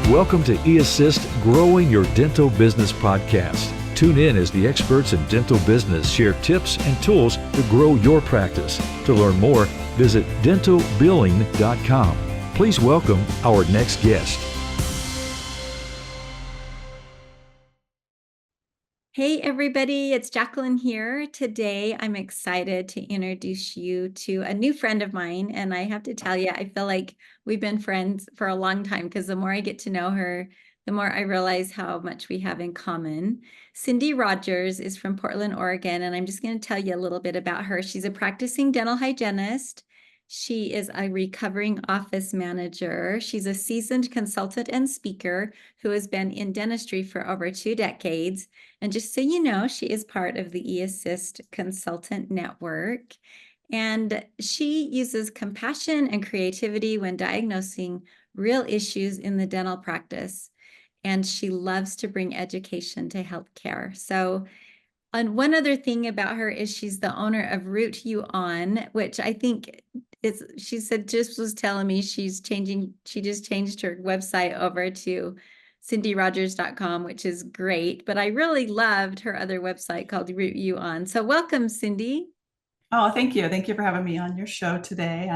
Welcome to eAssist Growing Your Dental Business podcast. Tune in as the experts in dental business share tips and tools to grow your practice. To learn more, visit dentalbilling.com. Please welcome our next guest. Hey everybody, it's Jacqueline here. Today I'm excited to introduce you to a new friend of mine, and I have to tell you, I feel like we've been friends for a long time because the more I get to know her, the more I realize how much we have in common. Cindy Rogers is from Portland, Oregon, and I'm just going to tell you a little bit about her. She's a practicing dental hygienist. She is a recovering office manager. She's a seasoned consultant and speaker who has been in dentistry for over 2 decades. And just so you know, she is part of the eAssist Consultant Network. And she uses compassion and creativity when diagnosing real issues in the dental practice. And she loves to bring education to healthcare. So, and one other thing about her is she's the owner of Root You On, which I think she said, just was telling me she just changed her website over to cindyrogers.com, which is great. But I really loved her other website called Root You On. So welcome, Cindy. Oh, thank you. Thank you for having me on your show today.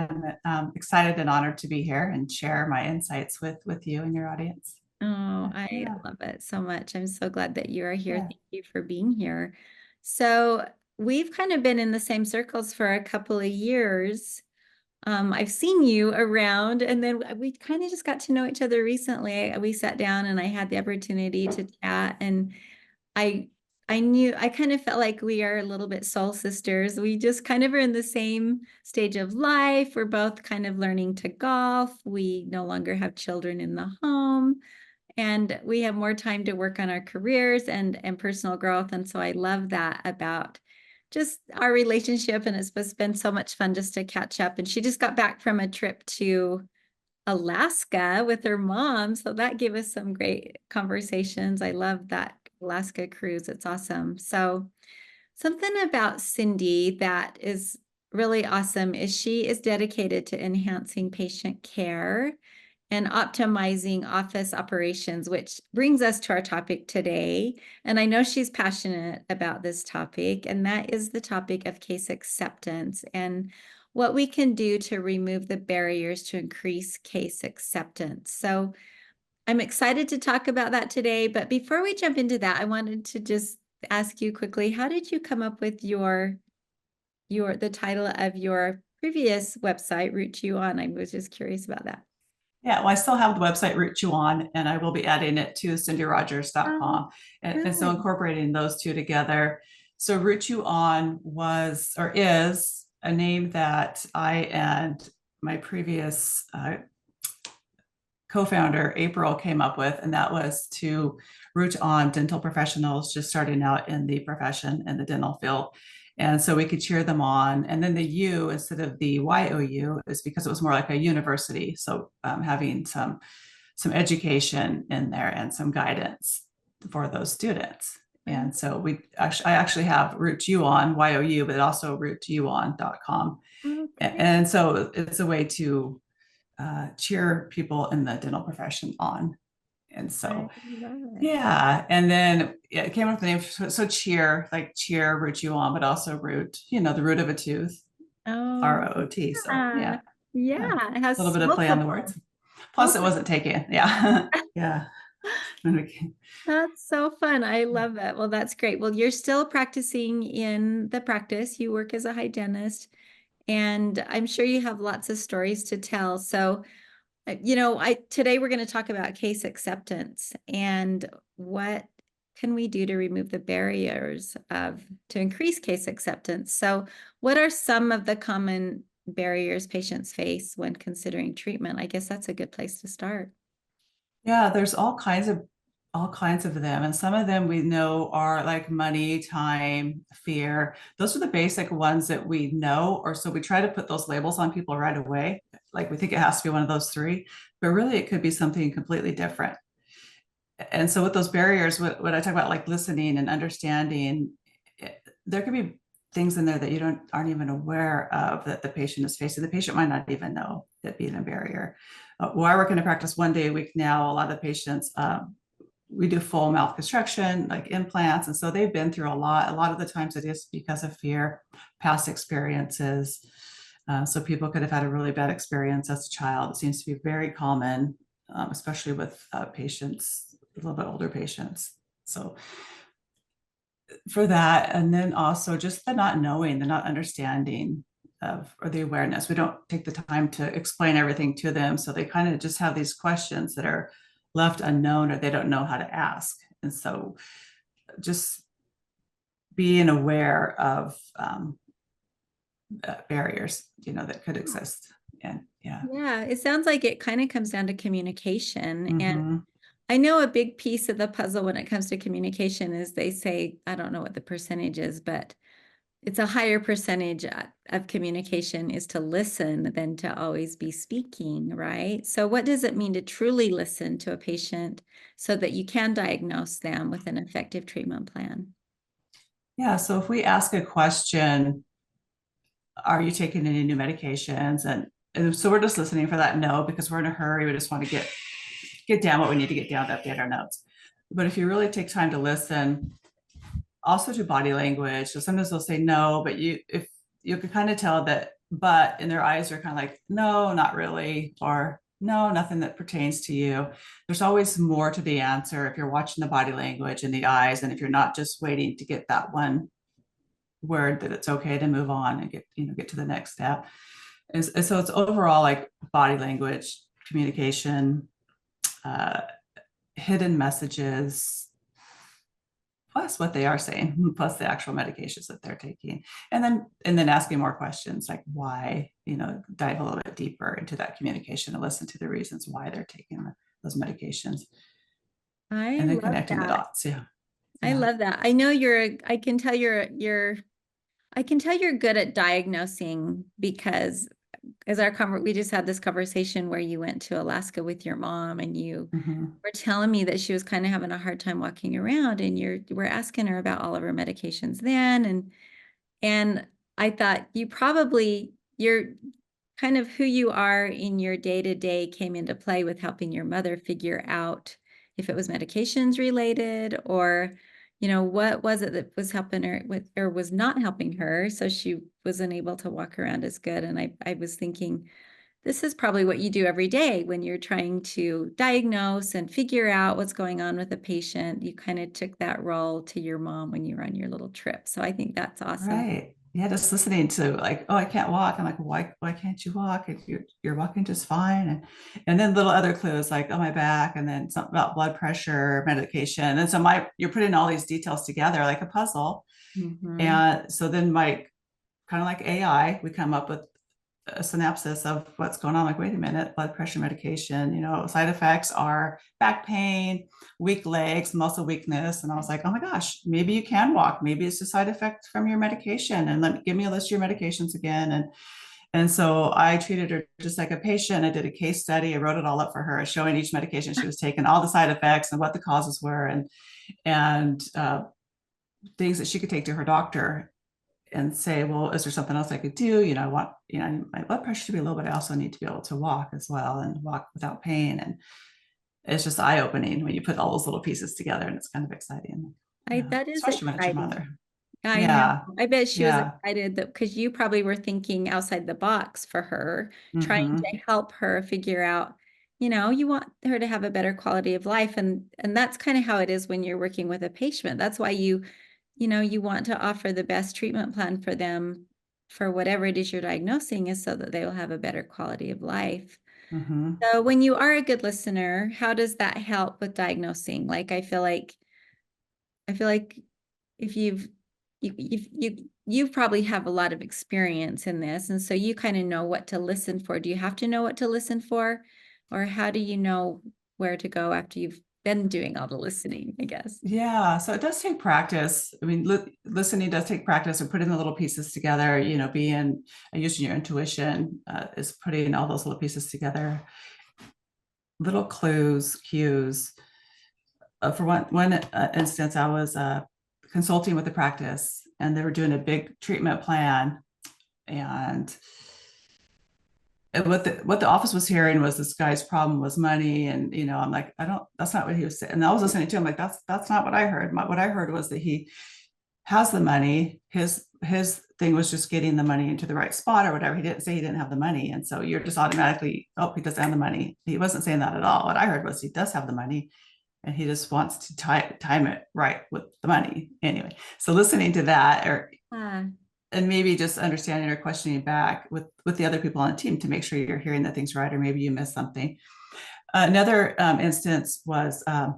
I'm excited and honored to be here and share my insights with you and your audience. Oh, I love it so much. I'm so glad that you are here. Yeah. Thank you for being here. So we've kind of been in the same circles for a couple of years. I've seen you around, and then we kind of just got to know each other recently. We sat down and I had the opportunity to chat, and I I kind of felt like we are a little bit soul sisters. We just kind of are in the same stage of life. We're both kind of learning to golf. We no longer have children in the home, and we have more time to work on our careers and personal growth. And so I love that about just our relationship, and it's been so much fun just to catch up. And she just got back from a trip to Alaska with her mom, so that gave us some great conversations. I love that Alaska cruise. It's awesome. So something about Cindy that is really awesome is she is dedicated to enhancing patient care and optimizing office operations, which brings us to our topic today. And I know she's passionate about this topic, and that is the topic of case acceptance and what we can do to remove the barriers to increase case acceptance. So I'm excited to talk about that today. But before we jump into that, I wanted to just ask you quickly, how did you come up with the title of your previous website, Root You On? I was just curious about that. Yeah, well, I still have the website Root You On, and I will be adding it to cindyrogers.com. And so incorporating those two together. So Root You On was or is a name that I and my previous co-founder April came up with, and that was to root on dental professionals just starting out in the profession in the dental field. And so we could cheer them on. And then the U instead of the YOU is because it was more like a university. So having some education in there and some guidance for those students. And so I actually have Root You On, YOU, but also rootyouon.com. Okay. And so it's a way to cheer people in the dental profession on. And so, yeah. And then it came up with the name. So cheer, like cheer, root you on, but also root, the root of a tooth, ROOT. So yeah. It has a little bit of play on the words. Plus it wasn't taken. Yeah. Yeah. That's so fun. I love it. Well, that's great. Well, you're still practicing in the practice. You work as a hygienist, and I'm sure you have lots of stories to tell. So today we're going to talk about case acceptance and what can we do to remove the barriers to increase case acceptance. So what are some of the common barriers patients face when considering treatment? I guess that's a good place to start. Yeah, there's all kinds of them. And some of them we know are like money, time, fear. Those are the basic ones that we know, or so we try to put those labels on people right away. Like we think it has to be one of those three, but really it could be something completely different. And so with those barriers, what I talk about, like listening and understanding, there could be things in there that you aren't even aware of that the patient is facing. The patient might not even know that being a barrier. well, I work in a practice 1 day a week now. A lot of the patients, we do full mouth construction, like implants. And so they've been through a lot. A lot of the times it is because of fear, past experiences. So people could have had a really bad experience as a child. It seems to be very common, especially with patients, a little bit older patients. So for that, and then also just the not knowing, the not understanding of, or the awareness. We don't take the time to explain everything to them. So they kind of just have these questions that are left unknown, or they don't know how to ask. And so just being aware of barriers, that could exist. And yeah. Yeah, it sounds like it kind of comes down to communication. And Mm-hmm. I know a big piece of the puzzle when it comes to communication is they say, I don't know what the percentage is, but it's a higher percentage of communication is to listen than to always be speaking, right? So what does it mean to truly listen to a patient so that you can diagnose them with an effective treatment plan? Yeah. So if we ask a question, are you taking any new medications? And so we're just listening for that no, because we're in a hurry. We just want to get down what we need to get down to update our notes. But if you really take time to listen, also to body language. So sometimes they'll say no, but if you can kind of tell that, but in their eyes are kind of like, no, not really, or no, nothing that pertains to you. There's always more to the answer if you're watching the body language and the eyes, and if you're not just waiting to get that one word that it's okay to move on and get to the next step. And so it's overall like body language, communication, hidden messages, plus what they are saying, plus the actual medications that they're taking. And then asking more questions like why, dive a little bit deeper into that communication and listen to the reasons why they're taking those medications. I And then love connecting the that. dots. Yeah. I love that. I know I can tell you're good at diagnosing because as we just had this conversation where you went to Alaska with your mom and you Mm-hmm. were telling me that she was kind of having a hard time walking around and we're asking her about all of her medications then. And I thought you're kind of who you are in your day-to-day came into play with helping your mother figure out if it was medications related or what was it that was helping her with or was not helping her so she wasn't able to walk around as good. And I was thinking this is probably what you do every day when you're trying to diagnose and figure out what's going on with a patient. You kind of took that role to your mom when you were on your little trip. So I think that's awesome. Right. Yeah, just listening to like, oh, I can't walk. I'm like, why can't you walk? You're walking just fine. And then little other clues like, oh, my back, and then something about blood pressure, medication. And so you're putting all these details together like a puzzle. Mm-hmm. And so then kind of like AI, we come up with a synopsis of what's going on. Like, wait a minute, blood pressure, medication, side effects are back pain, weak legs, muscle weakness. And I was like, oh my gosh, maybe you can walk. Maybe it's a side effect from your medication. And give me a list of your medications again. And so I treated her just like a patient. I did a case study. I wrote it all up for her, showing each medication she was taking, all the side effects and what the causes were, and things that she could take to her doctor and say, well, is there something else I could do? I want, my blood pressure to be low, but I also need to be able to walk as well and walk without pain. And it's just eye-opening when you put all those little pieces together, and it's kind of exciting. That is Especially when it's your mother. exciting. I know. Yeah. I bet she was Yeah. excited that because you probably were thinking outside the box for her, trying Mm-hmm. to help her figure out, you want her to have a better quality of life. And that's kind of how it is when you're working with a patient. That's why you want to offer the best treatment plan for them for whatever it is you're diagnosing is so that they will have a better quality of life. Mm-hmm. So when you are a good listener, how does that help with diagnosing? Like, I feel like if you probably have a lot of experience in this, and so you kind of know what to listen for. Do you have to know what to listen for, or how do you know where to go after you've been doing all the listening, I guess? Yeah, so it does take practice. I mean, listening does take practice, and putting the little pieces together. Using your intuition is putting all those little pieces together. Little clues, cues. For one instance, I was consulting with the practice, and they were doing a big treatment plan, and And what the office was hearing was this guy's problem was money. And, I'm like, that's not what he was saying. And I was listening to him like, that's not what I heard. What I heard was that he has the money. His thing was just getting the money into the right spot or whatever. He didn't say he didn't have the money. And so you're just automatically, oh, he doesn't have the money. He wasn't saying that at all. What I heard was he does have the money and he just wants to time it right with the money. Anyway, so listening to that and maybe just understanding or questioning back with the other people on the team to make sure you're hearing the things right, or maybe you missed something. Another instance was I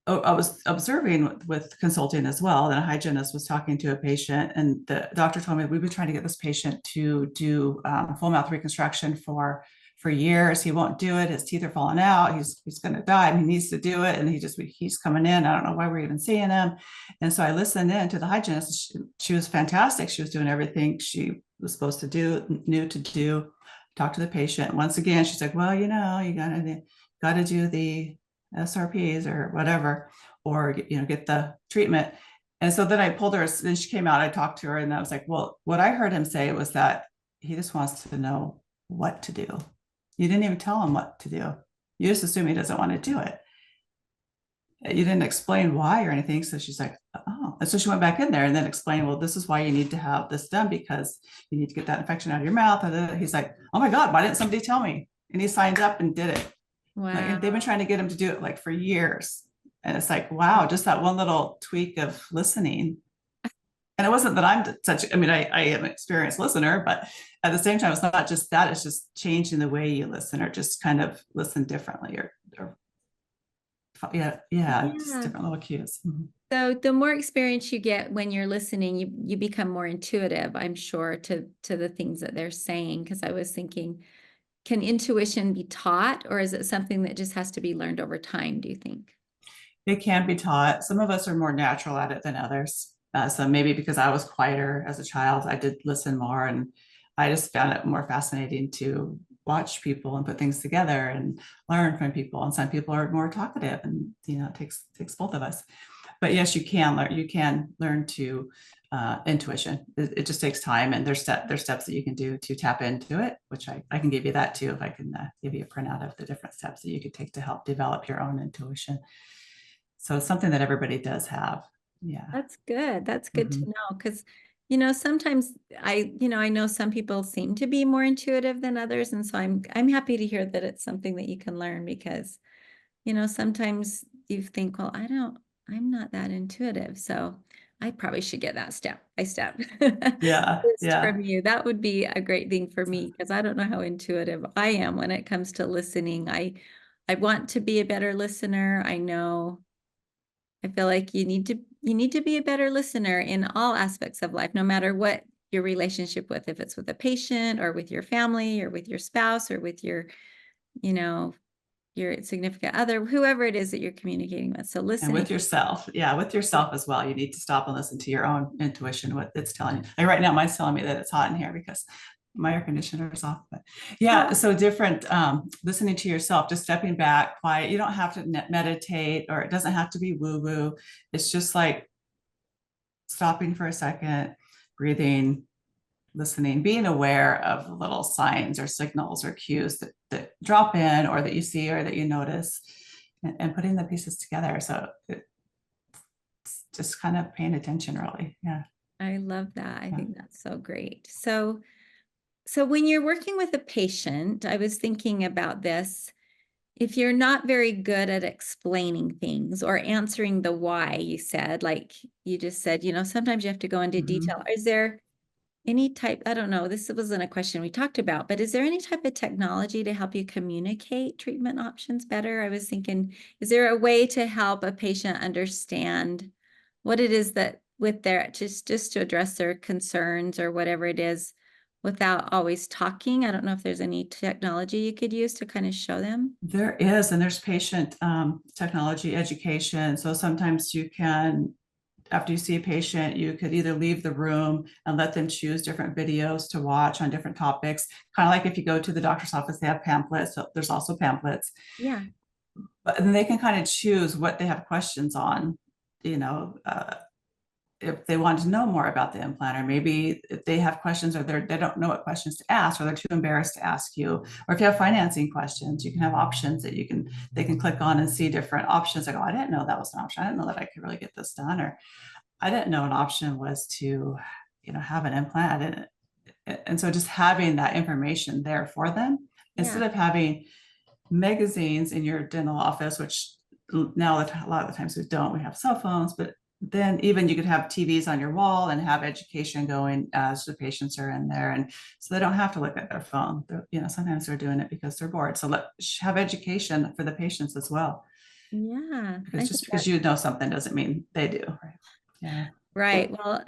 was observing with consulting as well, and a hygienist was talking to a patient, and the doctor told me we've been trying to get this patient to do full mouth reconstruction for years. He won't do it. His teeth are falling out. He's going to die, and he needs to do it. And he's coming in. I don't know why we're even seeing him. And so I listened in to the hygienist. She was fantastic. She was doing everything she was supposed to do, knew to do. Talk to the patient. Once again, she's like, well, you gotta do the SRPs or whatever, or get the treatment. And so then I pulled her, then she came out, I talked to her, and I was like, well, what I heard him say was that he just wants to know what to do. You didn't even tell him what to do. You just assume he doesn't want to do it. You didn't explain why or anything. So she's like, oh. And so she went back in there and then explained, well, this is why you need to have this done, because you need to get that infection out of your mouth. And he's like, oh my God, why didn't somebody tell me? And he signed up and did it. Wow. Like, they've been trying to get him to do it like for years. And it's like, wow, just that one little tweak of listening. And it wasn't that I'm I am an experienced listener, but at the same time, it's not just that, it's just changing the way you listen, or just kind of listen differently, or just different little cues. Mm-hmm. So the more experience you get when you're listening, you become more intuitive, I'm sure, to the things that they're saying. Because I was thinking, can intuition be taught, or is it something that just has to be learned over time, do you think? It can be taught. Some of us are more natural at it than others. So maybe because I was quieter as a child, I did listen more, and I just found it more fascinating to watch people and put things together and learn from people. And some people are more talkative, and it takes both of us. But yes, you can learn to intuition. It just takes time, and there's steps that you can do to tap into it, which I can give you that too. If I can give you a printout of the different steps that you could take to help develop your own intuition. So it's something that everybody does have. Yeah. That's good. That's good Mm-hmm. to know, because, sometimes I know some people seem to be more intuitive than others. And so I'm happy to hear that it's something that you can learn, because, sometimes you think, well, I'm not that intuitive. So I probably should get that step by step Yeah. from you. That would be a great thing for me, because I don't know how intuitive I am when it comes to listening. I want to be a better listener. I feel like you need to be a better listener in all aspects of life, no matter what your relationship with, if it's with a patient or with your family or with your spouse or with your significant other, whoever it is that you're communicating with. So listening. And with yourself. Yeah, with yourself as well. You need to stop and listen to your own intuition, what it's telling you. Like right now, mine's telling me that it's hot in here because my air conditioner is off. But yeah, so different, listening to yourself, just stepping back, quiet. You don't have to meditate, or it doesn't have to be woo-woo. It's just like stopping for a second, breathing, listening, being aware of little signs or signals or cues that drop in, or that you see, or that you notice, and putting the pieces together. So it's just kind of paying attention, really. Yeah. I love that. I think that's so great. So when you're working with a patient, I was thinking about this. If you're not very good at explaining things or answering the why, you said, like you just said, sometimes you have to go into detail. Is there any type, I don't know, this wasn't a question we talked about, but is there any type of technology to help you communicate treatment options better? I was thinking, is there a way to help a patient understand what it is that with their, just to address their concerns or whatever it is, without always talking? I don't know if there's any technology you could use to kind of show them. There is, and there's patient technology education. So sometimes you can, after you see a patient, you could either leave the room and let them choose different videos to watch on different topics. Kind of like if you go to the doctor's office, they have pamphlets. So there's also pamphlets. Yeah. But then they can kind of choose what they have questions on, if they want to know more about the implant, or maybe if they have questions, or they don't know what questions to ask, or they're too embarrassed to ask you, or if you have financing questions, you can have options that they can click on and see different options. Like, oh, I didn't know that was an option. I didn't know that I could really get this done, or I didn't know an option was to, have an implant. I didn't. And so just having that information there for them, instead of having magazines in your dental office, which now a lot of the times we don't, we have cell phones, but then even you could have TVs on your wall and have education going as the patients are in there. And so they don't have to look at their phone. Sometimes they're doing it because they're bored. So let's have education for the patients as well. Yeah. Because just because you know something doesn't mean they do. Right. Yeah. Right. Well,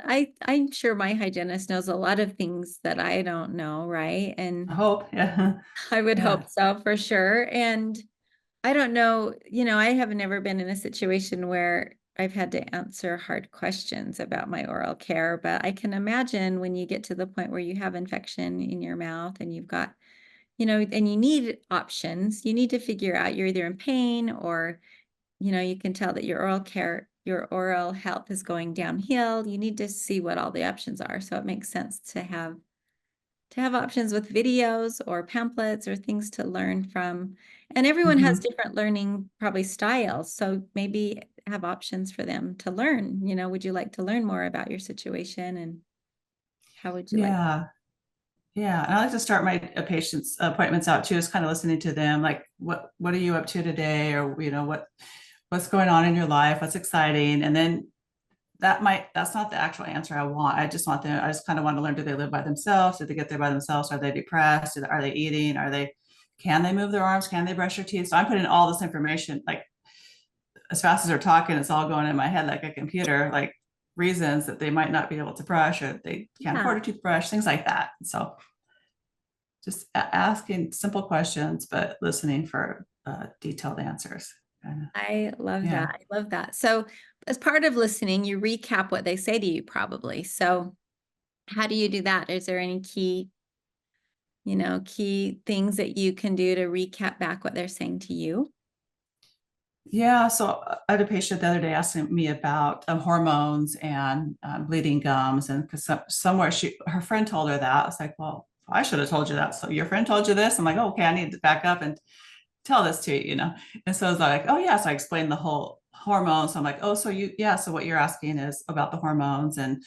I'm sure my hygienist knows a lot of things that I don't know, right? And I hope. Yeah. I would Yeah. hope so, for sure. And I don't know, I have never been in a situation where I've had to answer hard questions about my oral care, but I can imagine when you get to the point where you have infection in your mouth and you've got, and you need options, you need to figure out you're either in pain or, you can tell that your oral health is going downhill. You need to see what all the options are. So it makes sense to have options with videos or pamphlets or things to learn from. And everyone has different learning probably styles. So maybe have options for them to learn. Would you like to learn more about your situation, and how would you like? Yeah. And I like to start my patients' appointments out too, is kind of listening to them. Like, what are you up to today? Or, what's going on in your life? What's exciting? And then that's not the actual answer I want. I just kind of want to learn, do they live by themselves? Did they get there by themselves? Are they depressed? Are they eating? Can they move their arms? Can they brush their teeth? So I'm putting all this information, like, as fast as they're talking, it's all going in my head like a computer, like reasons that they might not be able to brush, or they can't afford a toothbrush, things like that. So just asking simple questions, but listening for detailed answers. I love that. I love that. So as part of listening, you recap what they say to you, probably. So how do you do that? Is there any key things that you can do to recap back what they're saying to you? Yeah, so I had a patient the other day asking me about hormones and bleeding gums, and because somewhere her friend told her that. I was like, well, I should have told you that. So your friend told you this? I'm like, oh, okay, I need to back up and tell this to you, And so I was like, oh yeah. So I explained the whole hormones. So I'm like, oh, so so what you're asking is about the hormones and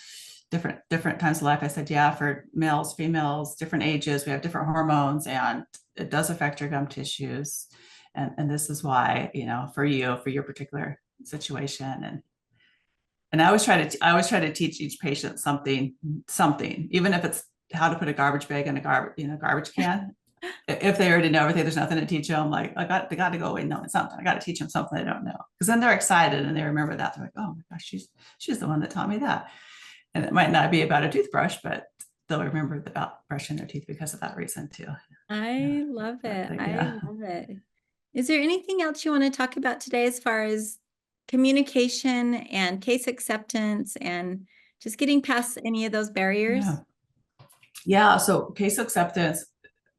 different times of life. I said, yeah, for males, females, different ages, we have different hormones, and it does affect your gum tissues. And this is why, for your particular situation. And I always try to teach each patient something, even if it's how to put a garbage bag in a garbage can. If they already know everything, there's nothing to teach them. Like, they got to go away knowing something. I got to teach them something they don't know, because then they're excited and they remember that. They're like, oh my gosh, she's the one that taught me that. And it might not be about a toothbrush, but they'll remember about brushing their teeth because of that reason too. I love it. I love it. Is there anything else you want to talk about today as far as communication and case acceptance and just getting past any of those barriers? Yeah. So case acceptance,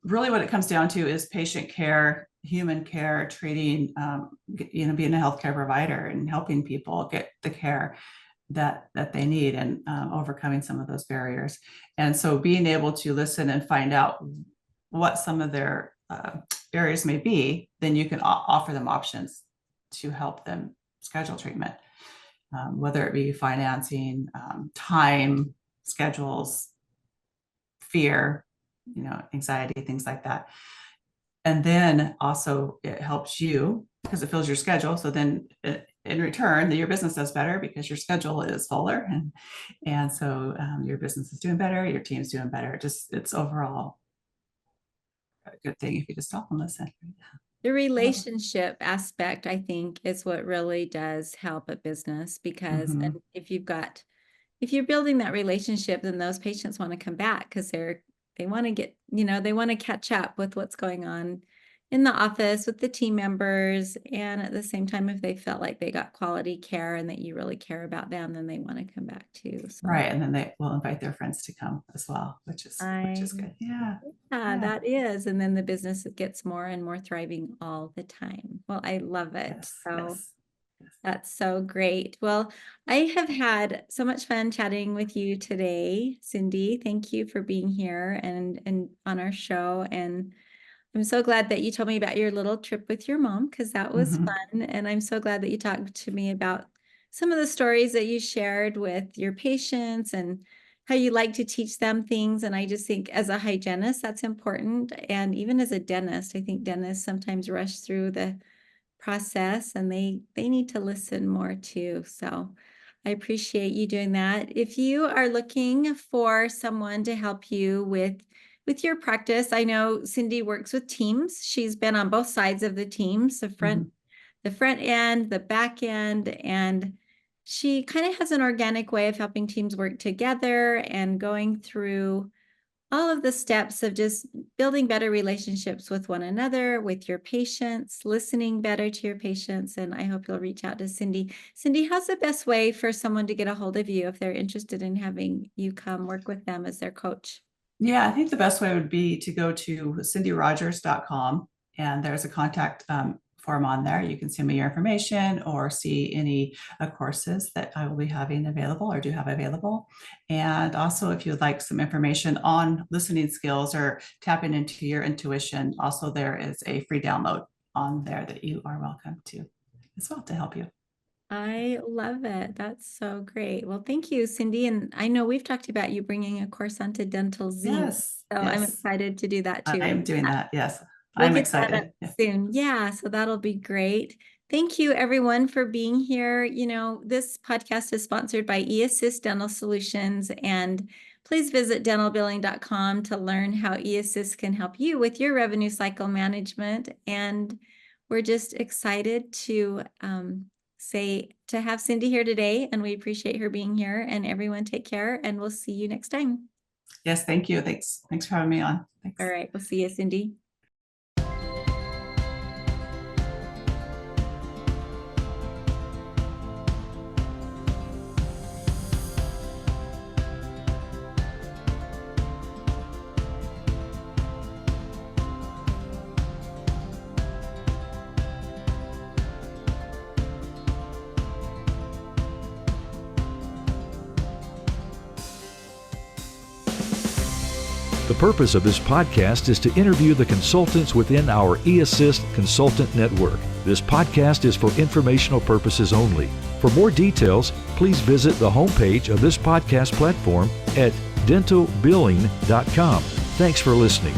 really what it comes down to is patient care, human care, treating, being a healthcare provider and helping people get the care that they need, and overcoming some of those barriers. And so being able to listen and find out what some of their barriers may be, then you can offer them options to help them schedule treatment, whether it be financing, time, schedules, fear, anxiety, things like that. And then also it helps you because it fills your schedule. So then in return, your business does better because your schedule is fuller. And so your business is doing better, your team's doing better. It's overall a good thing if you just stop and listen. The relationship aspect, I think, is what really does help a business, because and if you're building that relationship, then those patients want to come back because they want to get, they want to catch up with what's going on in the office with the team members. And at the same time, if they felt like they got quality care and that you really care about them, then they want to come back too. So. Right. And then they will invite their friends to come as well, which is good. Yeah, that is. And then the business gets more and more thriving all the time. Well, I love it. Yes. That's so great. Well, I have had so much fun chatting with you today, Cindy. Thank you for being here and on our show. And I'm so glad that you told me about your little trip with your mom because that was Mhm. fun. And I'm so glad that you talked to me about some of the stories that you shared with your patients and how you like to teach them things. And I just think as a hygienist, that's important. And even as a dentist, I think dentists sometimes rush through the process and they need to listen more too. So I appreciate you doing that. If you are looking for someone to help you with your practice, I know Cindy works with teams. She's been on both sides of the teams, Mhm. the front end, the back end, and she kind of has an organic way of helping teams work together and going through all of the steps of just building better relationships with one another, with your patients, listening better to your patients. And I hope you'll reach out to Cindy. Cindy, how's the best way for someone to get a hold of you if they're interested in having you come work with them as their coach? Yeah, I think the best way would be to go to cindyrogers.com, and there's a contact form on there. You can send me your information or see any courses that I will be having available or do have available. And also, if you'd like some information on listening skills or tapping into your intuition, also there is a free download on there that you are welcome to as well to help you. I love it. That's so great. Well, thank you, Cindy. And I know we've talked about you bringing a course onto Dental Z. Yes, So I'm yes, excited to do that too. I'm doing that. Yes, We'll I'm get that up excited. Yeah. soon. Yeah, so that'll be great. Thank you, everyone, for being here. You know, this podcast is sponsored by eAssist Dental Solutions, and please visit dentalbilling.com to learn how eAssist can help you with your revenue cycle management. And we're just excited to have Cindy here today, and we appreciate her being here. And everyone, take care, and we'll see you next time. Yes, thank you. Thanks for having me on. All Thanks. right, we'll see you, Cindy. The purpose of this podcast is to interview the consultants within our eAssist Consultant Network. This podcast is for informational purposes only. For more details, please visit the homepage of this podcast platform at dentalbilling.com. Thanks for listening.